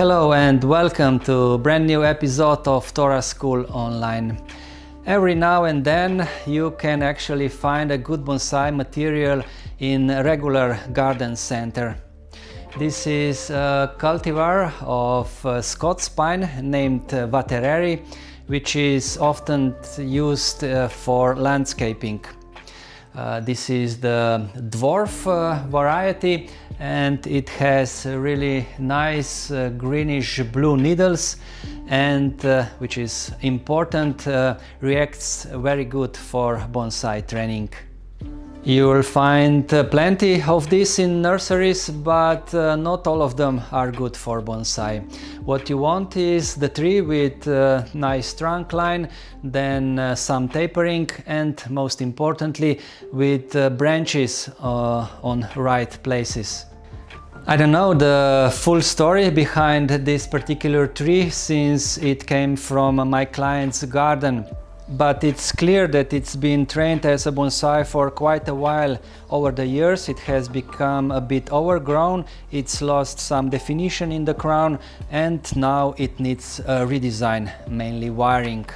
Hello and welcome to a brand new episode of Tora School Online. Every now and then you can actually find a good bonsai material in a regular garden center. This is a cultivar of Scots pine named Vatereri, which is often used for landscaping. This is the dwarf variety, and it has really nice greenish blue needles, and which is important, reacts very good for bonsai training. You will find plenty of this in nurseries, but not all of them are good for bonsai. What you want is the tree with a nice trunk line, then some tapering, and most importantly with branches on right places. I don't know the full story behind this particular tree, since it came from my client's garden. But it's clear that it's been trained as a bonsai for quite a while. Over the years it has become a bit overgrown, it's lost some definition in the crown, and now it needs a redesign, mainly wiring.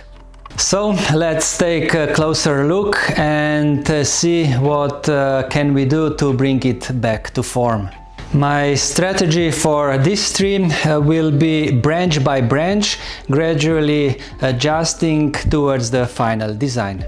So let's take a closer look and see what can we do to bring it back to form. My strategy for this tree will be branch by branch, gradually adjusting towards the final design.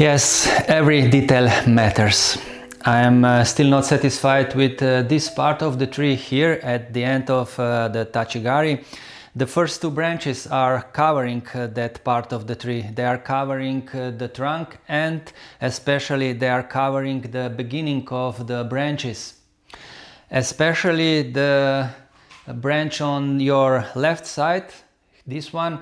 Yes, every detail matters. I am still not satisfied with this part of the tree here at the end of the tachigari. The first two branches are covering that part of the tree. They are covering the trunk, and especially they are covering the beginning of the branches. Especially the branch on your left side, this one,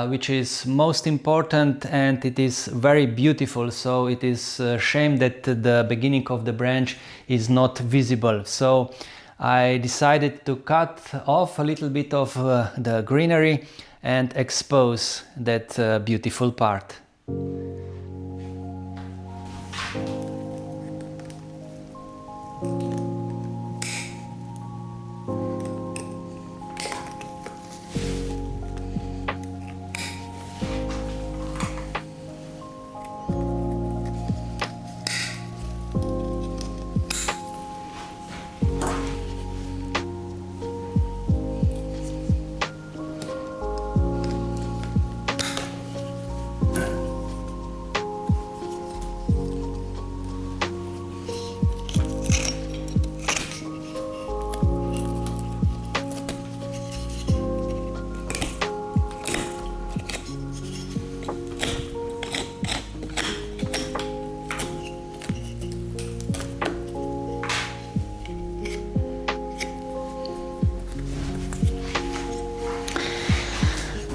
which is most important, and it is very beautiful, so it is a shame that the beginning of the branch is not visible. So I decided to cut off a little bit of the greenery and expose that beautiful part.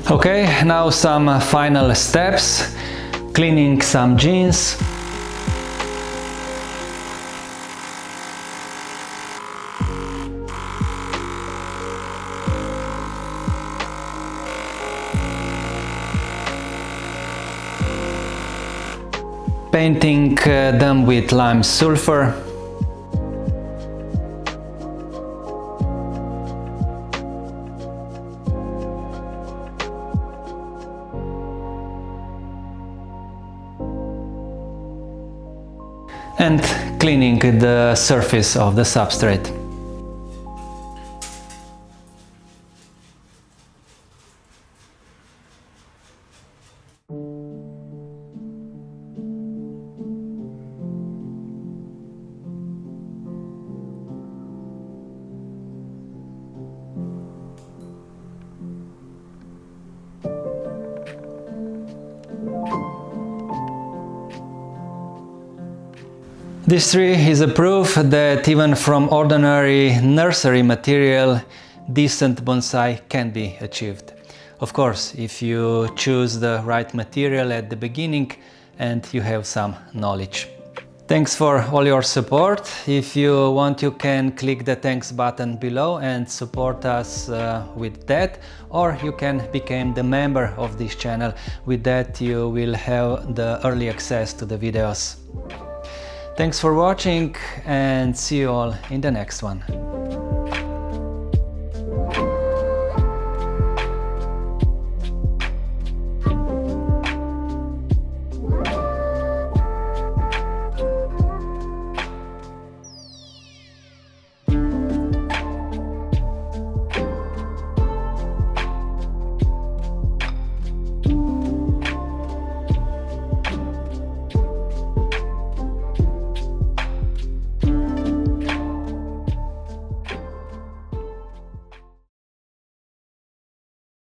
Okay, now some final steps. Cleaning some jeans. Painting them with lime sulfur. And cleaning the surface of the substrate. This tree is a proof that even from ordinary nursery material, decent bonsai can be achieved. Of course, if you choose the right material at the beginning and you have some knowledge. Thanks for all your support. If you want, you can click the thanks button below and support us with that, or you can become the member of this channel. With that, you will have the early access to the videos. Thanks for watching, and see you all in the next one.